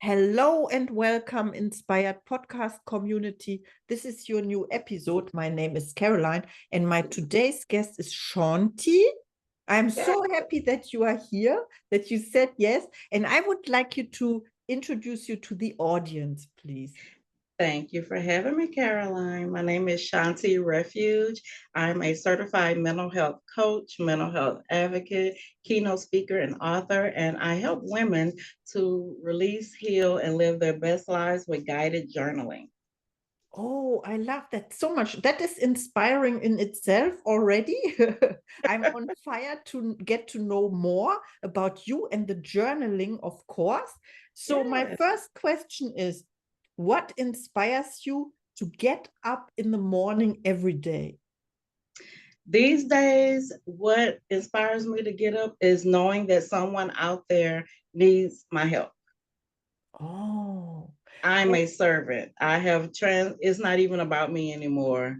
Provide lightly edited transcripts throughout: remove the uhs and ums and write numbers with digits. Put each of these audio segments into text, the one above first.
Hello and welcome, Inspired Podcast community. This is your new episode. My name is Caroline, and my today's guest is Shawnti. I'm so happy that you are here, that you said yes, and I would like you to introduce you to the audience, please. Thank you for having me, Caroline. My name is Shanti Refuge. I'm a certified mental health coach, mental health advocate, keynote speaker, and author, and I help women to release, heal, and live their best lives with guided journaling. Oh, I love that so much. That is inspiring in itself already. I'm on fire to get to know more about you and the journaling, of course. So, my Yes. first question is, what inspires you to get up in the morning every day? These days, what inspires me to get up is knowing that someone out there needs my help. Oh, I'm a servant. It's not even about me anymore.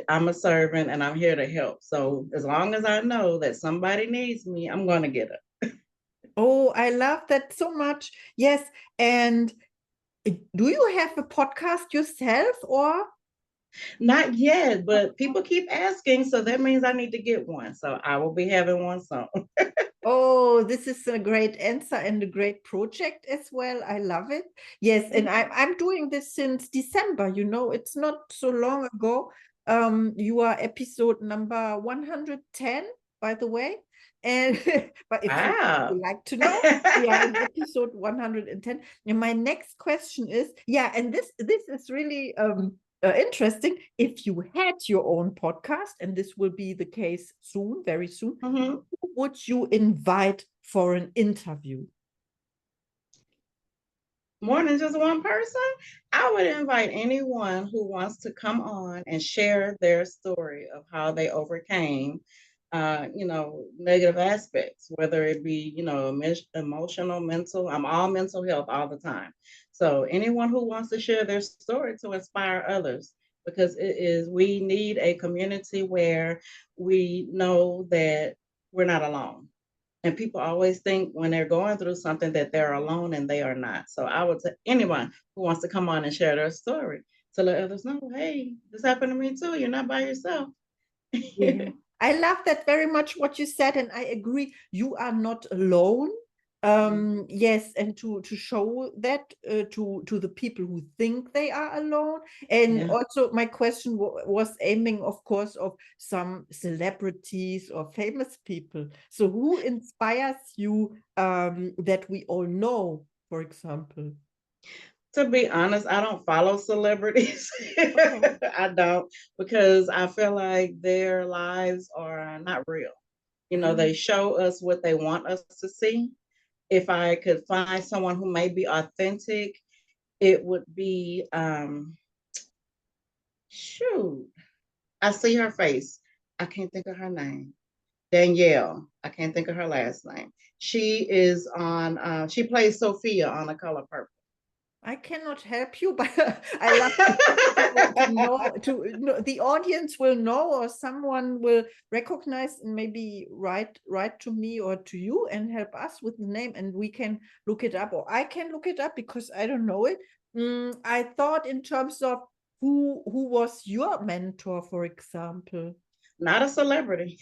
I'm a servant and I'm here to help. So as long as I know that somebody needs me, I'm going to get up. oh, I love that so much. Yes. And do you have a podcast yourself or? Not yet, but people keep asking. So that means I need to get one. So I will be having one soon. Oh, this is a great answer and a great project as well. I love it. Yes, and I'm doing this since December. It's not so long ago. You are episode number 110, by the way. And but if you Wow. would like to know, we are in episode 110. And my next question is, yeah, and this is really interesting. If you had your own podcast, and this will be the case soon, very soon, Mhm. who would you invite for an interview? More than just one person, I would invite anyone who wants to come on and share their story of how they overcame, negative aspects, whether it be, emotional, mental. I'm all mental health all the time. So anyone who wants to share their story to inspire others, because we need a community where we know that we're not alone. And people always think when they're going through something that they're alone, and they are not. So I would tell anyone who wants to come on and share their story to let others know, hey, this happened to me too. You're not by yourself. Yeah. I love that very much what you said, and I agree. You are not alone. Yes, and to show that to the people who think they are alone. And Yeah. also, my question was aiming, of course, of some celebrities or famous people. So, who inspires you that we all know, for example? To be honest, I don't follow celebrities. Okay. I don't, because I feel like their lives are not real. They show us what they want us to see. If I could find someone who may be authentic, it would be shoot. I see her face. I can't think of her name. Danielle. I can't think of her last name. She is on. She plays Sophia on The Color Purple. I cannot help you, but I love to know the audience will know, or someone will recognize and maybe write to me or to you and help us with the name, and we can look it up, or I can look it up because I don't know it. I thought in terms of who was your mentor, for example. Not a celebrity.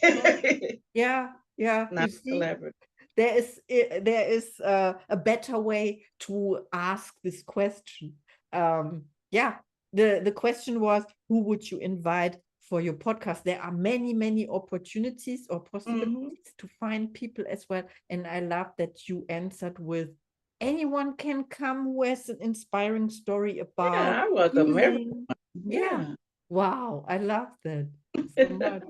Yeah, yeah, Not you a see. celebrity. There is a better way to ask this question. Yeah, the question was, who would you invite for your podcast? There are many opportunities or Mm-hmm. possibilities to find people as well, and I love that you answered with anyone can come who has an inspiring story about Yeah, I welcome everyone. healing. Yeah, Yeah. wow, I love that so much.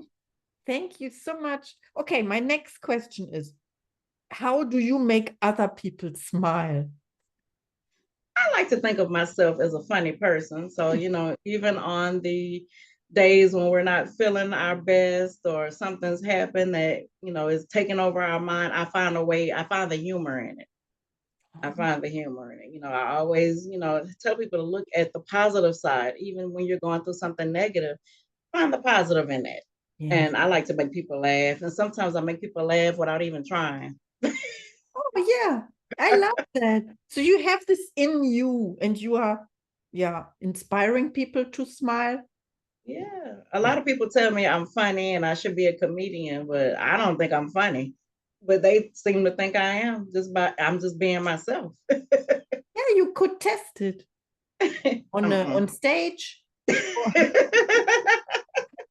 Thank you so much. Okay, my next question is, how do you make other people smile? I like to think of myself as a funny person. So, even on the days when we're not feeling our best or something's happened that, is taking over our mind, I find the humor in it. I find the humor in it. I always, tell people to look at the positive side, even when you're going through something negative, find the positive in it. Yes. And I like to make people laugh. And sometimes I make people laugh without even trying. Oh, yeah. I love that. So you have this in you and you are, yeah, inspiring people to smile. Yeah. A Yeah. lot of people tell me I'm funny and I should be a comedian, but I don't think I'm funny. But they seem to think I am I'm just being myself. Yeah, you could test it on stage,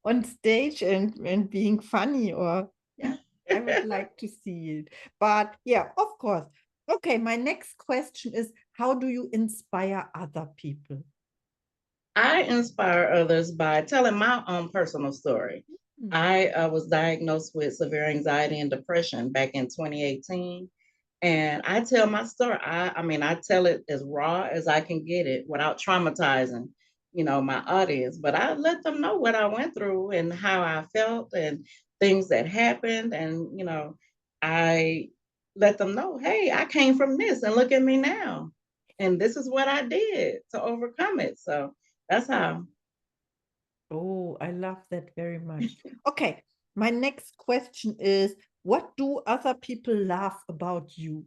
on stage and being funny, or yeah, I would like to see it. But yeah, of course. Okay, my next question is, how do you inspire other people? I inspire others by telling my own personal story. Hmm. I was diagnosed with severe anxiety and depression back in 2018. And I tell my story. I mean, I tell it as raw as I can get it without traumatizing, my audience. But I let them know what I went through and how I felt and things that happened. And, I let them know, hey, I came from this and look at me now. And this is what I did to overcome it. So that's how. Oh, I love that very much. Okay, my next question is, what do other people love about you?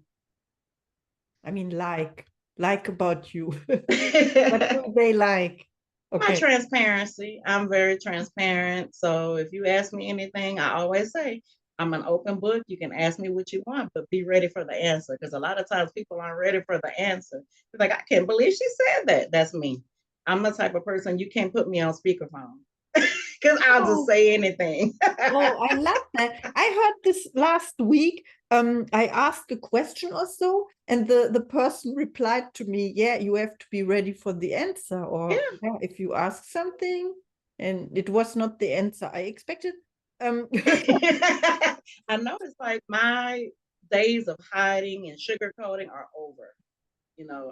I mean, like about you. What do they like? My Okay. transparency. I'm very transparent. So if you ask me anything, I always say I'm an open book. You can ask me what you want, but be ready for the answer. Because a lot of times people aren't ready for the answer. It's like, I can't believe she said that. That's me. I'm the type of person you can't put me on speakerphone because I'll just Oh, say anything. oh, I love that. I heard this last week. I asked a question or so, and the person replied to me, yeah, you have to be ready for the answer. Or Yeah. yeah, if you ask something and it was not the answer I expected. I know it's like my days of hiding and sugarcoating are over.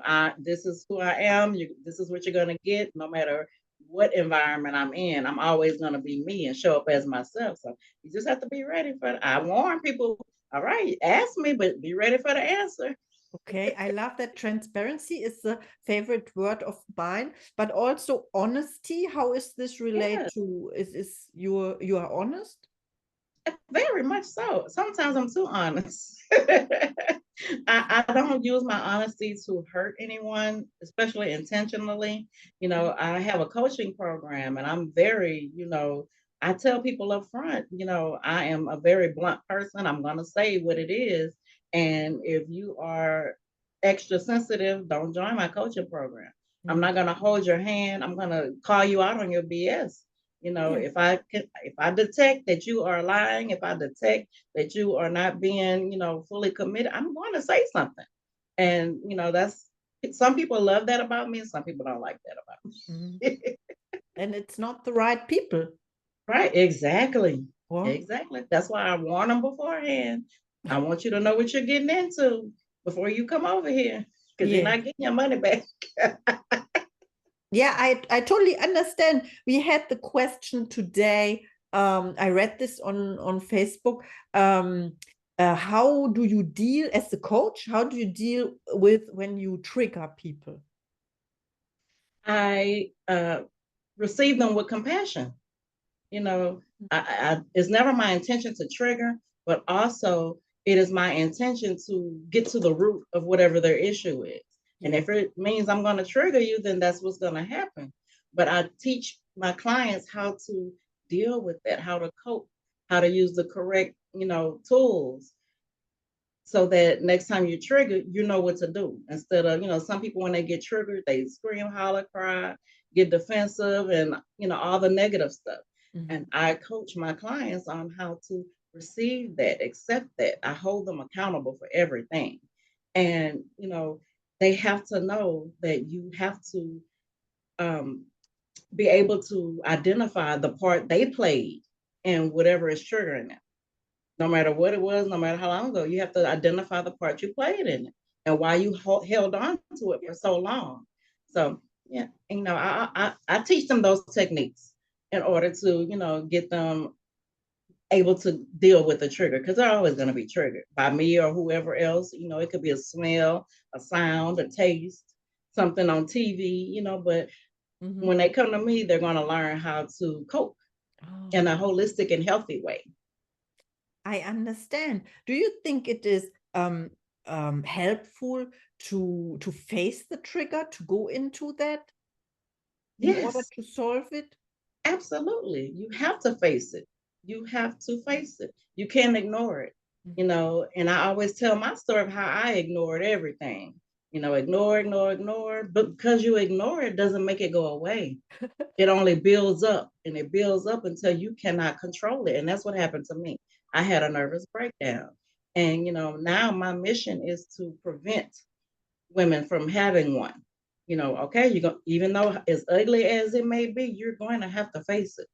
I this is who I am. This is what you're gonna get, no matter what environment I'm in. I'm always gonna be me and show up as myself. So you just have to be ready for it. I warn people, all right, ask me, but be ready for the answer. Okay, I love that. Transparency is the favorite word of mine, but also honesty. How is this relate Yeah, to, is you are honest? very much so. Sometimes I'm too honest. I don't use my honesty to hurt anyone, especially intentionally. I have a coaching program and I'm very, I tell people up front, I am a very blunt person. I'm going to say what it is. And if you are extra sensitive, don't join my coaching program. I'm Mm. not going to hold your hand. I'm going to call you out on your BS. Yeah. If I detect that you are lying, if I detect that you are not being, fully committed, I'm going to say something. And that's some people love that about me, and some people don't like that about Mhm. me. And it's not the right people. Right? Exactly. Well, Exactly. That's why I warn them beforehand. I want you to know what you're getting into before you come over here, because you're yeah. not getting your money back. Yeah, I totally understand. We had the question today. I read this on Facebook. How do you deal as a coach? How do you deal with when you trigger people? I receive them with compassion. You know, it's never my intention to trigger, but also it is my intention to get to the root of whatever their issue is. And Yeah. if it means I'm going to trigger you, then that's what's going to happen. But I teach my clients how to deal with that, how to cope, how to use the correct, tools so that next time you trigger, you know what to do. Instead of, some people when they get triggered, they scream, holler, cry, get defensive, and all the negative stuff. Mhm. And I coach my clients on how to receive that, accept that. I hold them accountable for everything. And they have to know that you have to um, be able to identify the part they played in whatever is triggering them. No matter what it was, no matter how long ago, you have to identify the part you played in it and why you held on to it for so long. So yeah, I teach them those techniques in order to get them able to deal with the trigger, because they're always going to be triggered by me or whoever else. It could be a smell, a sound, a taste, something on TV. But Mhm. when they come to me, they're going to learn how to cope Oh, in a holistic and healthy way. I understand. Do you think it is helpful to face the trigger, to go into that in order Yes, to solve it? absolutely. You have to face it. You have to face it. You can't ignore it. You know, and I always tell my story of how I ignored everything. You know, ignore. But because you ignore it doesn't make it go away. It only builds up and it builds up until you cannot control it. And that's what happened to me. I had a nervous breakdown. And, you know, now my mission is to prevent women from having one. You know, okay, you go, even though as ugly as it may be, you're going to have to face it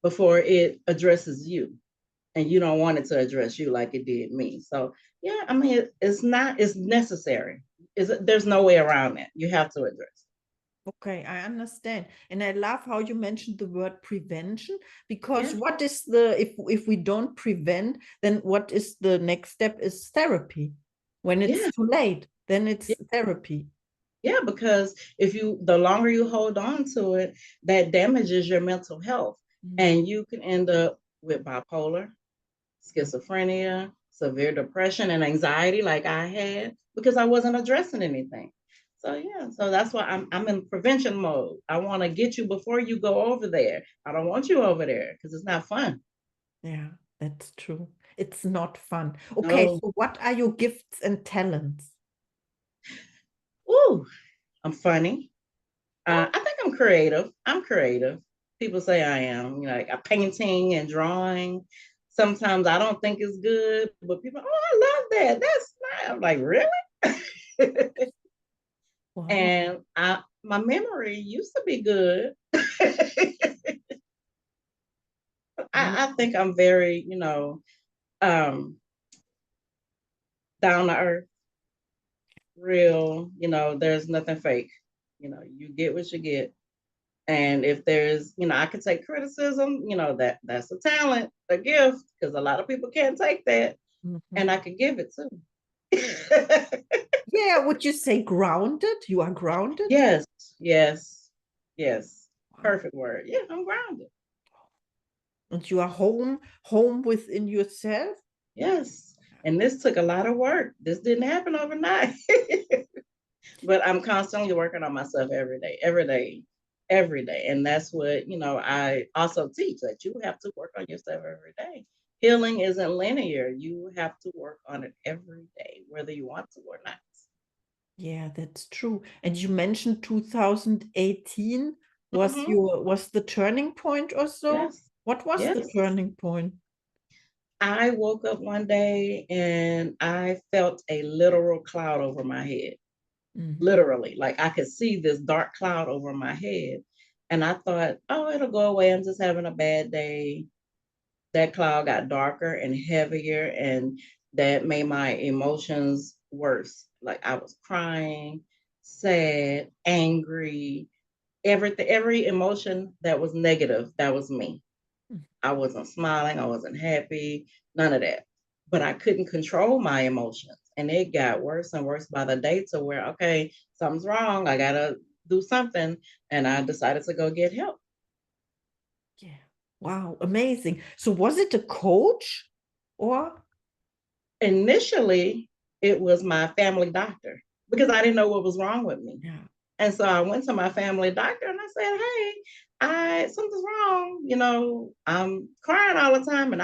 before it addresses you. And you don't want it to address you like it did me. So yeah, I mean, it's necessary. There's no way around that. You have to address. Okay, I understand. And I love how you mentioned the word prevention, because Yeah. what is the, if we don't prevent, then what is the next step is therapy. When it's Yeah. too late, then it's therapy. Yeah, because the longer you hold on to it, that damages your mental health. And you can end up with bipolar, schizophrenia, severe depression, and anxiety, like I had, because I wasn't addressing anything. So yeah, so that's why I'm in prevention mode. I want to get you before you go over there. I don't want you over there because it's not fun. Yeah, that's true. It's not fun. Okay, No. so what are your gifts and talents? Ooh, I'm funny. I think I'm creative. I'm creative. People say I am, you know, like a painting and drawing. Sometimes I don't think it's good, but people, oh, I love that. That's nice. I'm like, really? Wow. And my memory used to be good. I, Yeah. I think I'm very, you know, um, down to earth, real. You know, there's nothing fake. You know, you get what you get. And if there's, you know, I can take criticism, you know, that's a talent, a gift, because a lot of people can't take that. Mhm. And I can give it too. Yeah, would you say grounded? You are grounded? Yes, yes, yes. Wow. Perfect word. Yeah, I'm grounded. And you are home within yourself? Yes. And this took a lot of work. This didn't happen overnight. But I'm constantly working on myself every day, every day, every day. And that's what, you know, I also teach that you have to work on yourself every day. Healing isn't linear. You have to work on it every day, whether you want to or not. Yeah, that's true. And you mentioned 2018 was Hmm. the turning point or so? Yes. What was the Yes. turning point? I woke up one day and I felt a literal cloud over my head. Mhm. Literally, like I could see this dark cloud over my head. And I thought, oh, it'll go away. I'm just having a bad day. That cloud got darker and heavier, and that made my emotions worse. Like I was crying, sad, angry, everything, every emotion that was negative, that was me. I wasn't smiling, I wasn't happy, none of that. But I couldn't control my emotions. And it got worse and worse by the day to where, okay, something's wrong. I gotta do something. And I decided to go get help. Yeah. Wow, amazing. So was it a coach or? Initially, it was my family doctor because Mm, I didn't know what was wrong with me. yeah. And so I went to my family doctor and I said, hey, I something's wrong. You know, I'm crying all the time and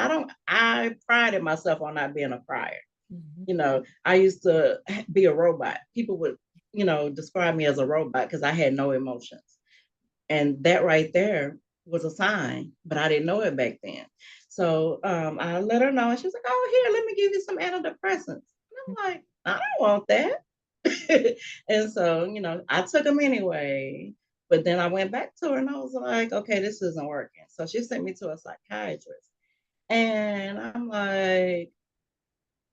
I prided myself on not being a crier. Mhm. You know, I used to be a robot. People would, you know, describe me as a robot because I had no emotions. And that right there was a sign, but I didn't know it back then. So I let her know, and she was like, "Oh, here, let me give you some antidepressants." And I'm like, "I don't want that." And so, you know, I took them anyway. But then I went back to her and I was like, "Okay, this isn't working." So she sent me to a psychiatrist, and I'm like,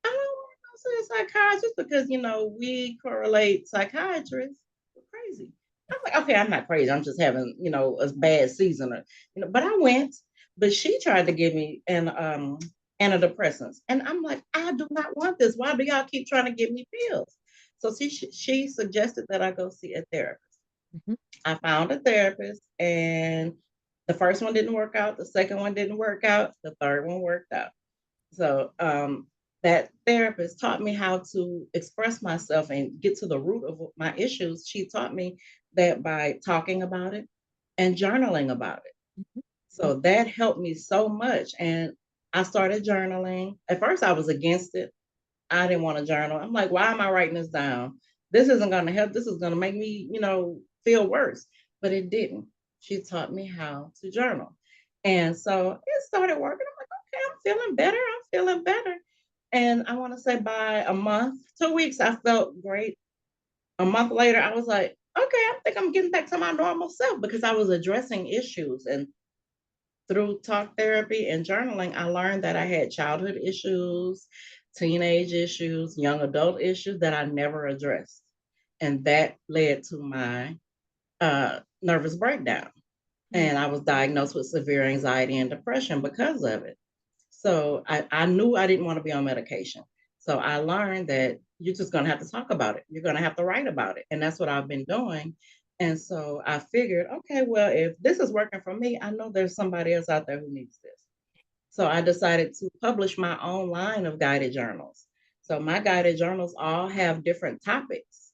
I don't want to go see a psychiatrist because you know we correlate psychiatrists with crazy. I'm like, okay, I'm not crazy. I'm just having, you know, a bad season, or you know. But I went, but she tried to give me an antidepressants, and I'm like, I do not want this. Why do y'all keep trying to give me pills? So she suggested that I go see a therapist. Mhm. I found a therapist, and the first one didn't work out. The second one didn't work out. The third one worked out. So that therapist taught me how to express myself and get to the root of my issues. She taught me that by talking about it and journaling about it. Mhm. So that helped me so much. And I started journaling. At first, I was against it. I didn't want to journal. I'm like, why am I writing this down? This isn't going to help. This is going to make me, feel worse. But it didn't. She taught me how to journal. And so it started working. I'm like, okay, I'm feeling better. I'm feeling better. And I want to say by a month, 2 weeks, I felt great. A month later, I was like, okay, I think I'm getting back to my normal self because I was addressing issues. And through talk therapy and journaling, I learned that I had childhood issues, teenage issues, young adult issues that I never addressed. And that led to my nervous breakdown. And I was diagnosed with severe anxiety and depression because of it. So I knew I didn't want to be on medication. So I learned that you're just going to have to talk about it. You're going to have to write about it. And that's what I've been doing. And so I figured, okay, well, if this is working for me, I know there's somebody else out there who needs this. So I decided to publish my own line of guided journals. So my guided journals all have different topics.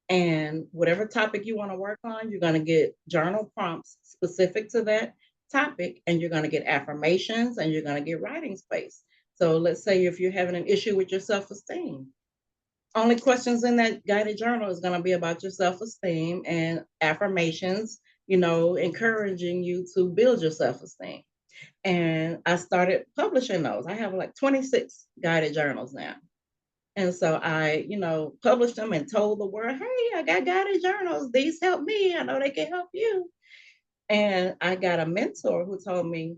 And whatever topic you want to work on, you're going to get journal prompts specific to that topic, and you're going to get affirmations and you're going to get writing space. So let's say if you're having an issue with your self esteem, only questions in that guided journal is going to be about your self esteem and affirmations, encouraging you to build your self esteem. And I started publishing those. I have like 26 guided journals now. And so I, published them and told the world, hey, I got guided journals. These help me. I know they can help you. And I got a mentor who told me,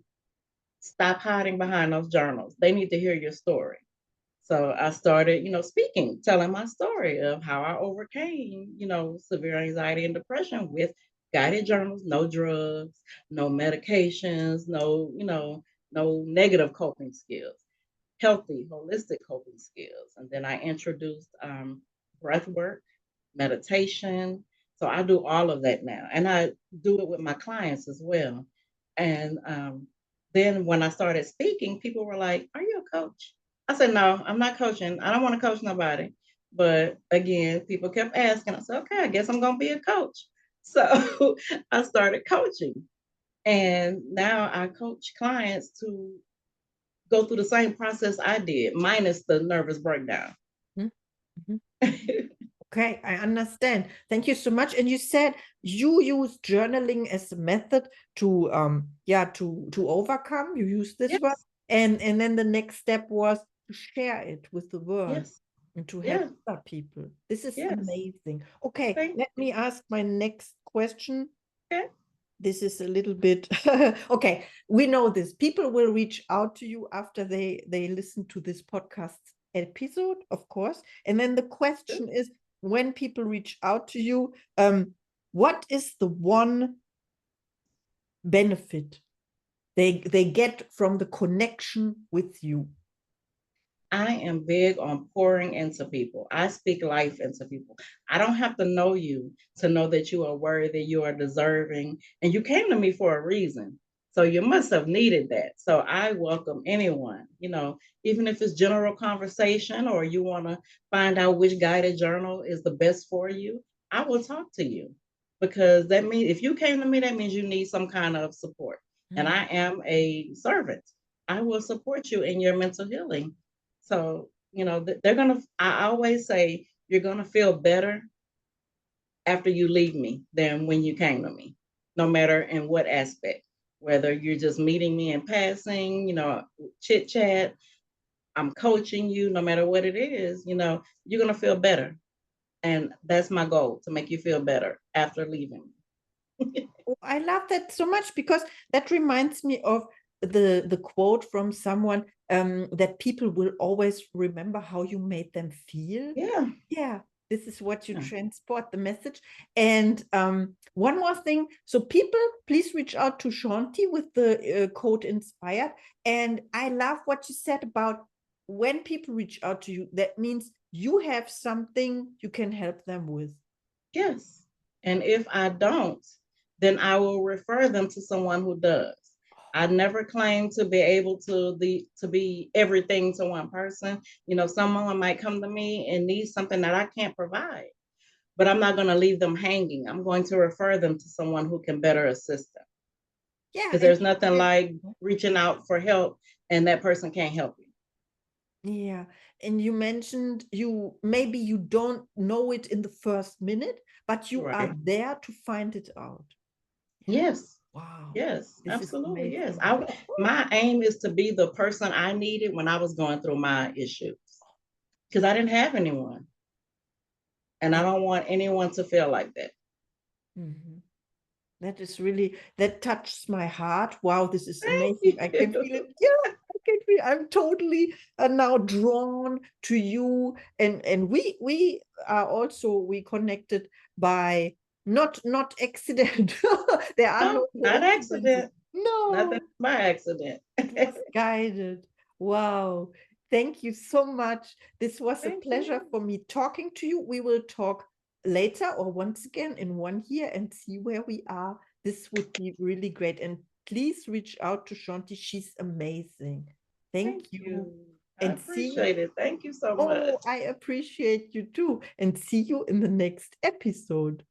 stop hiding behind those journals. They need to hear your story. So I started, speaking, telling my story of how I overcame, severe anxiety and depression with guided journals, no drugs, no medications, no negative coping skills, healthy, holistic coping skills. And then I introduced breath work, meditation. So I do all of that now. And I do it with my clients as well. And then when I started speaking, people were like, are you a coach? I said, no, I'm not coaching. I don't want to coach nobody. But again, people kept asking. I said, okay, I guess I'm going to be a coach. So I started coaching. And now I coach clients to go through the same process I did, minus the nervous breakdown. Mhm. Mhm. Okay, I understand. Thank you so much. And you said you use journaling as a method to to overcome. You use this one. Yes, And then the next step was to share it with the world yes, and to help yeah, other people. This is yes. amazing. Okay, Thank let you. me ask my next question. Okay. This is a little bit okay. We know this. People will reach out to you after they listen to this podcast episode, of course. And then the question is, when people reach out to you, what is the one benefit they get from the connection with you? I am big on pouring into people. I speak life into people. I don't have to know you to know that you are worthy, you are deserving, and you came to me for a reason. So you must have needed that. So I welcome anyone, even if it's general conversation or you want to find out which guided journal is the best for you, I will talk to you because that means if you came to me, that means you need some kind of support. And I am a servant. I will support you in your mental healing. So, they're going to, I always say, you're going to feel better after you leave me than when you came to me, no matter in what aspect, whether you're just meeting me in passing, chit chat, I'm coaching you, no matter what it is, you're going to feel better. And that's my goal, to make you feel better after leaving. Oh, I love that so much because that reminds me of the quote from someone that people will always remember how you made them feel. Yeah. Yeah, this is what you Yeah. transport the message. And one more thing. So people, please reach out to Shawnti with the code inspired. And I love what you said about when people reach out to you, that means you have something you can help them with. Yes. And if I don't, then I will refer them to someone who does. I never claim to be able to be everything to one person. You know, someone might come to me and need something that I can't provide, but I'm not going to leave them hanging. I'm going to refer them to someone who can better assist them. Yeah, Because there's nothing like reaching out for help and that person can't help you. yeah. And you mentioned maybe you don't know it in the first minute, but you are Right. there to find it out. Yes. Wow. Yes, This is absolutely. Yes. amazing. My aim is to be the person I needed when I was going through my issues because I didn't have anyone. And I don't want anyone to feel like that. Mhm. That is really, that touches my heart. Wow, this is Thank amazing. I can feel it. you. Yeah, I can feel, I'm totally now drawn to you. And we are also, we connected by not accident. There are No, no not coincidences. accident. No, Nothing by accident. it was guided. Wow. Thank you so much. This was a Thank pleasure you. for me talking to you. We will talk later or once again in 1 year and see where we are. This would be really great. And please reach out to Shawnti. She's amazing. Thank Thank you. you. I And see you. appreciate it. Thank you so much. Oh, I appreciate you too. And see you in the next episode.